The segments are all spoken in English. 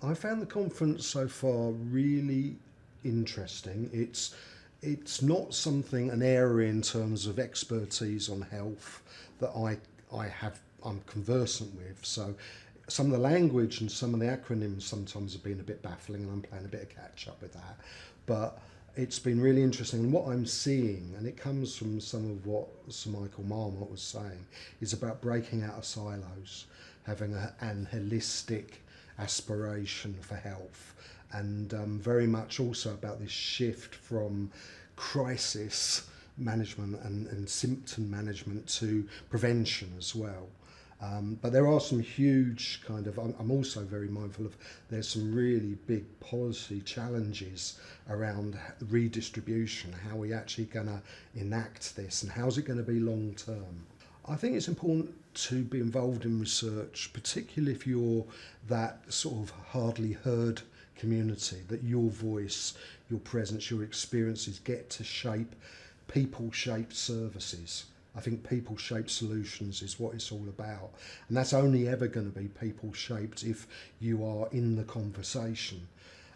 I found the conference so far really interesting. It's not something, an area in terms of expertise on health that I'm conversant with. So some of the language and some of the acronyms sometimes have been a bit baffling, and I'm playing a bit of catch up with that. But it's been really interesting, and what I'm seeing, and it comes from some of what Sir Michael Marmot was saying, is about breaking out of silos, having an holistic aspiration for health, and very much also about this shift from crisis management and symptom management to prevention as well. But there are some huge kind of, I'm also very mindful of, there's some really big policy challenges around redistribution, how we actually going to enact this and how's it going to be long term. I think it's important to be involved in research, particularly if you're that sort of hardly heard community, that your voice, your presence, your experiences get to shape people-shaped services. I think people-shaped solutions is what it's all about. And that's only ever going to be people-shaped if you are in the conversation.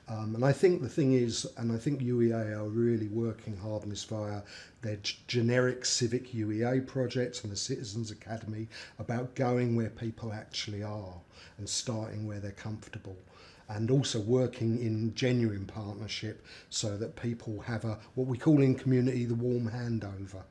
And I think the thing is, and I think UEA are really working hard on this via their generic civic UEA project and the Citizens Academy, about going where people actually are and starting where they're comfortable, and also working in genuine partnership so that people have what we call in community the warm handover.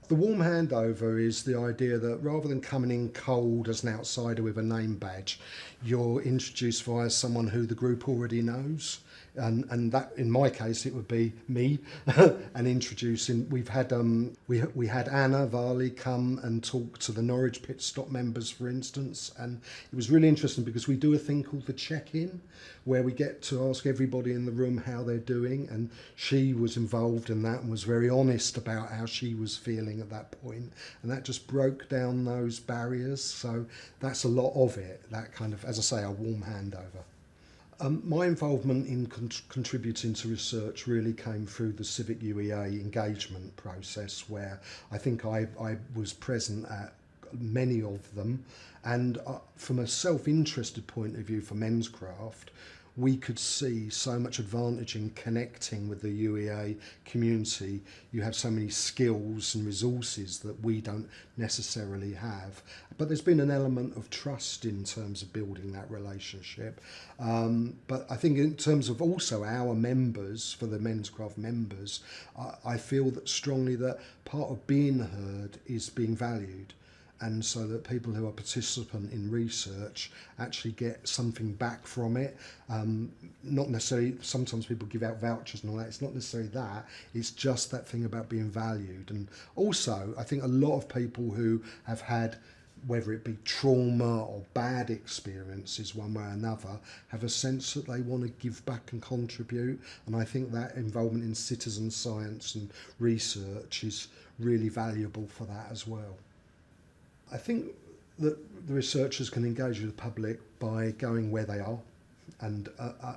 The warm handover is the idea that rather than coming in cold as an outsider with a name badge, you're introduced via someone who the group already knows. And that, in my case, it would be me, and introducing. We had Anna Varley come and talk to the Norwich Pitstop members, for instance, and it was really interesting because we do a thing called the check-in, where we get to ask everybody in the room how they're doing, and she was involved in that and was very honest about how she was feeling at that point, and that just broke down those barriers. So that's a lot of it. That kind of, as I say, a warm handover. My involvement in contributing to research really came through the Civic UEA engagement process, where I think I was present at many of them, and from a self-interested point of view for Menscraft, we could see so much advantage in connecting with the UEA community. You have so many skills and resources that we don't necessarily have. But there's been an element of trust in terms of building that relationship. But I think in terms of also our members, for the Menscraft members, I feel that strongly that part of being heard is being valued. And so that people who are participant in research actually get something back from it. Not necessarily, sometimes people give out vouchers and all that, it's not necessarily that, it's just that thing about being valued. And also, I think a lot of people who have had, whether it be trauma or bad experiences one way or another, have a sense that they want to give back and contribute. And I think that involvement in citizen science and research is really valuable for that as well. I think that the researchers can engage with the public by going where they are. And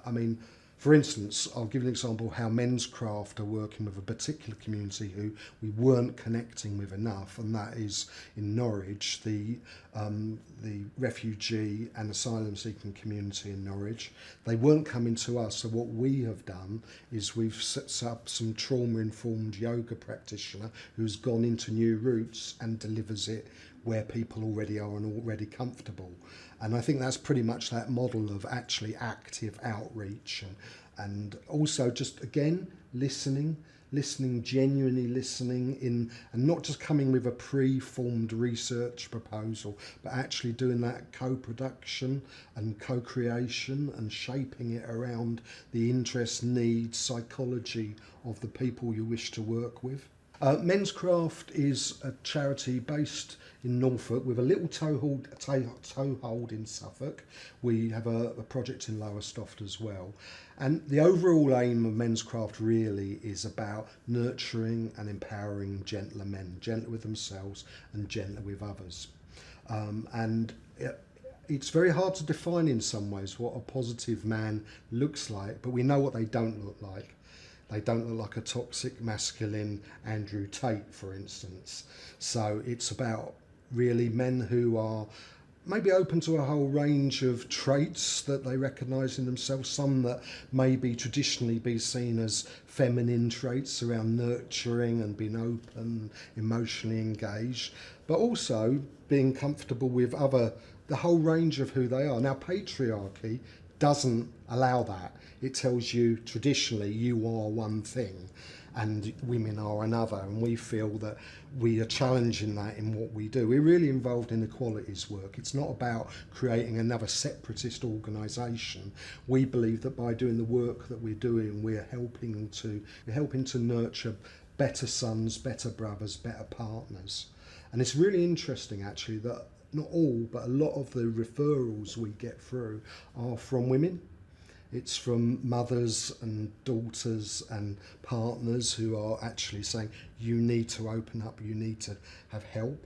I mean, for instance, I'll give you an example how Menscraft are working with a particular community who we weren't connecting with enough, and that is in Norwich, the refugee and asylum seeking community in Norwich. They weren't coming to us, so what we have done is we've set up some trauma-informed yoga practitioner who's gone into new routes and delivers it where people already are and already comfortable. And I think that's pretty much that model of actually active outreach, and also just, again, listening, genuinely listening in, and not just coming with a pre-formed research proposal, but actually doing that co-production and co-creation and shaping it around the interests, needs, psychology of the people you wish to work with. Menscraft is a charity based in Norfolk with a little toehold in Suffolk. We have a project in Lowestoft as well. And the overall aim of Menscraft really is about nurturing and empowering gentler men, gentler with themselves and gentler with others. It's very hard to define in some ways what a positive man looks like, but we know what they don't look like. They don't look like a toxic masculine Andrew Tate, for instance. So it's about really men who are maybe open to a whole range of traits that they recognise in themselves, some that maybe traditionally be seen as feminine traits around nurturing and being open, emotionally engaged, but also being comfortable with the whole range of who they are. Now, patriarchy doesn't allow that. It tells you traditionally you are one thing and women are another, and we feel that we are challenging that in what we do. We're really involved in equalities work. It's not about creating another separatist organisation. We believe that by doing the work that we're doing, we're helping to nurture better sons, better brothers, better partners. And it's really interesting actually that not all, but a lot of the referrals we get through are from women. It's from mothers and daughters and partners who are actually saying, you need to open up, you need to have help.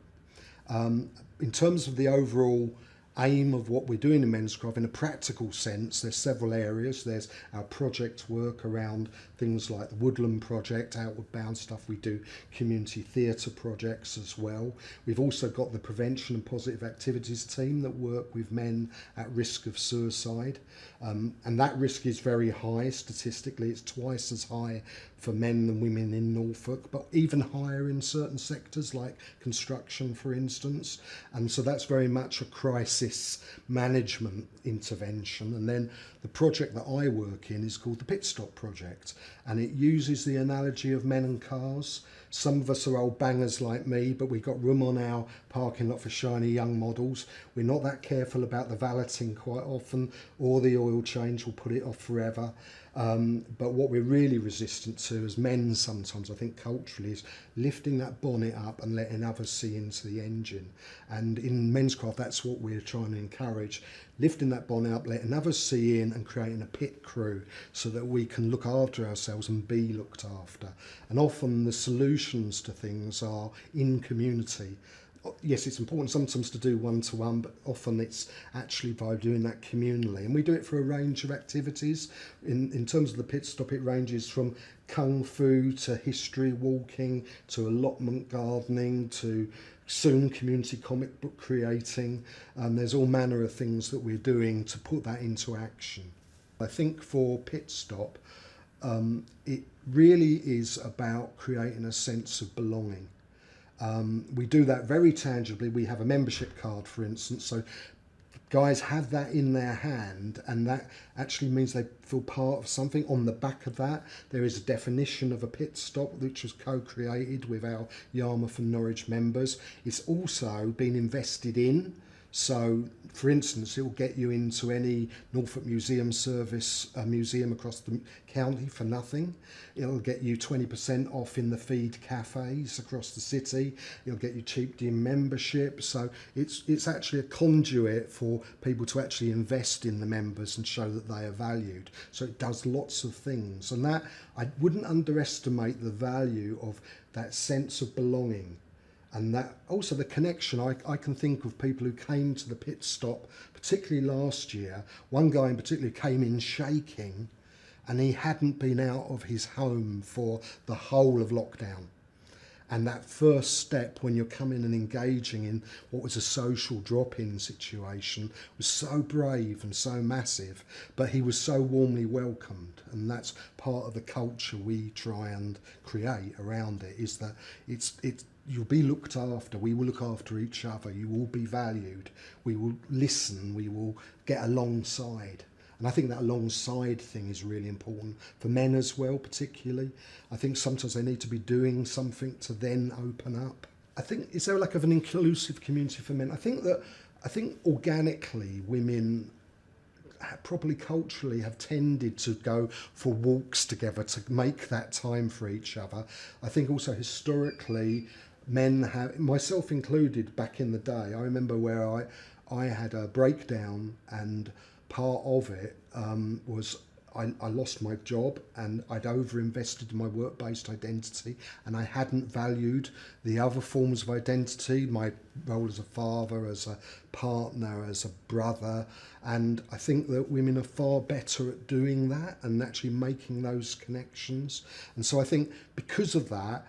In terms of the overall aim of what we're doing in Menscraft, in a practical sense, there's several areas. There's our project work around things like the Woodland Project, Outward Bound stuff. We do community theatre projects as well. We've also got the prevention and positive activities team that work with men at risk of suicide. And that risk is very high statistically. It's twice as high for men than women in Norfolk, but even higher in certain sectors like construction, for instance. And so that's very much a crisis management intervention. And then the project that I work in is called the Pitstop Project, and it uses the analogy of men and cars. Some of us are old bangers like me, but we've got room on our parking lot for shiny young models. We're not that careful about the valeting quite often, or the oil change will put it off forever. But what we're really resistant to as men sometimes, I think culturally, is lifting that bonnet up and letting others see into the engine. And in Menscraft, that's what we're trying to encourage. Lifting that bonnet up, letting others see in, and creating a pit crew so that we can look after ourselves and be looked after. And often the solutions to things are in community. Yes, it's important sometimes to do one-to-one, but often it's actually by doing that communally. And we do it for a range of activities. In terms of the pit stop, it ranges from kung fu to history walking to allotment gardening to soon community comic book creating. There's all manner of things that we're doing to put that into action. I think for Pit Stop, it really is about creating a sense of belonging. We do that very tangibly. We have a membership card, for instance, so guys have that in their hand, and that actually means they feel part of something. On the back of that, there is a definition of a pit stop, which was co-created with our Yarmouth and Norwich members. It's also been invested in. So, for instance, it will get you into any Norfolk Museum Service museum across the county for nothing. It'll get you 20% off in the feed cafes across the city. It'll get you cheap gym membership. So it's actually a conduit for people to actually invest in the members and show that they are valued. So it does lots of things. And that, I wouldn't underestimate the value of that sense of belonging. And that also the connection. I can think of people who came to the pit stop, particularly last year. One guy in particular came in shaking, and he hadn't been out of his home for the whole of lockdown. And that first step when you're coming and engaging in what was a social drop-in situation was so brave and so massive, but he was so warmly welcomed. And that's part of the culture we try and create around it, is that it's you'll be looked after, we will look after each other, you will be valued, we will listen, we will get alongside. And I think that alongside thing is really important for men as well, particularly. I think sometimes they need to be doing something to then open up. I think, is there like of an inclusive community for men? I think organically women probably culturally have tended to go for walks together to make that time for each other. I think also historically men have, myself included back in the day, I remember where I had a breakdown, and part of it was I lost my job and I'd over-invested in my work-based identity, and I hadn't valued the other forms of identity, my role as a father, as a partner, as a brother. And I think that women are far better at doing that and actually making those connections. And so I think because of that,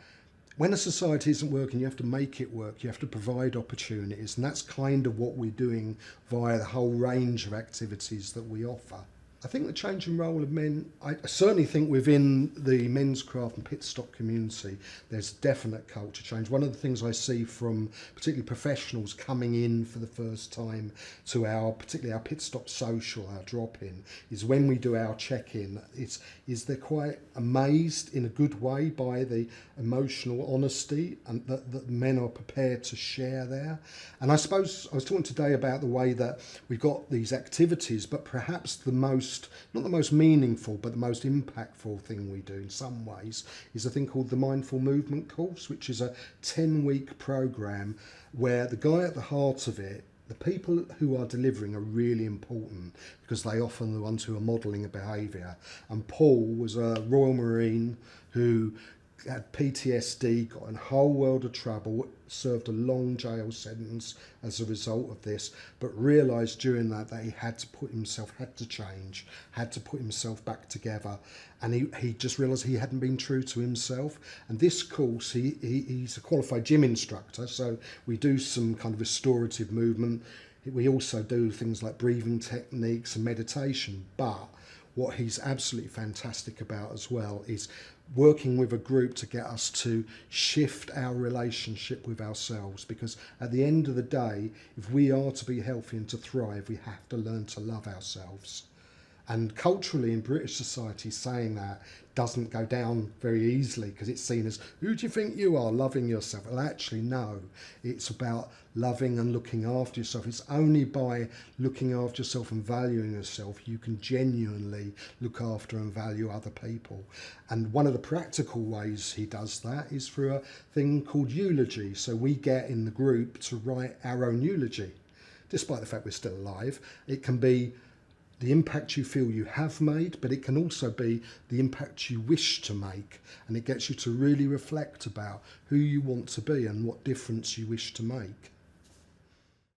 when a society isn't working, you have to make it work. You have to provide opportunities, and that's kind of what we're doing via the whole range of activities that we offer. I think the changing role of men, I certainly think within the Menscraft and Pitstop community, there's definite culture change. One of the things I see from particularly professionals coming in for the first time to particularly our Pitstop social, our drop-in, is when we do our check-in, is they're quite amazed in a good way by the emotional honesty and that men are prepared to share there. And I suppose I was talking today about the way that we've got these activities, but perhaps not the most meaningful, but the most impactful thing we do in some ways is a thing called the Mindful Movement course, which is a 10-week program where the guy at the heart of it, the people who are delivering are really important because they often are the ones who are modelling a behaviour. And Paul was a Royal Marine who had PTSD, got in a whole world of trouble, served a long jail sentence as a result of this, but realised during that he had to change, had to put himself back together. And he just realised he hadn't been true to himself. And this course, he's a qualified gym instructor, so we do some kind of restorative movement. We also do things like breathing techniques and meditation, but what he's absolutely fantastic about as well is working with a group to get us to shift our relationship with ourselves, because at the end of the day, if we are to be healthy and to thrive, we have to learn to love ourselves. And culturally in British society, saying that doesn't go down very easily because it's seen as, who do you think you are, loving yourself? Well, actually, no. It's about loving and looking after yourself. It's only by looking after yourself and valuing yourself you can genuinely look after and value other people. And one of the practical ways he does that is through a thing called eulogy. So we get in the group to write our own eulogy. Despite the fact we're still alive, it can be the impact you feel you have made, but it can also be the impact you wish to make. And it gets you to really reflect about who you want to be and what difference you wish to make.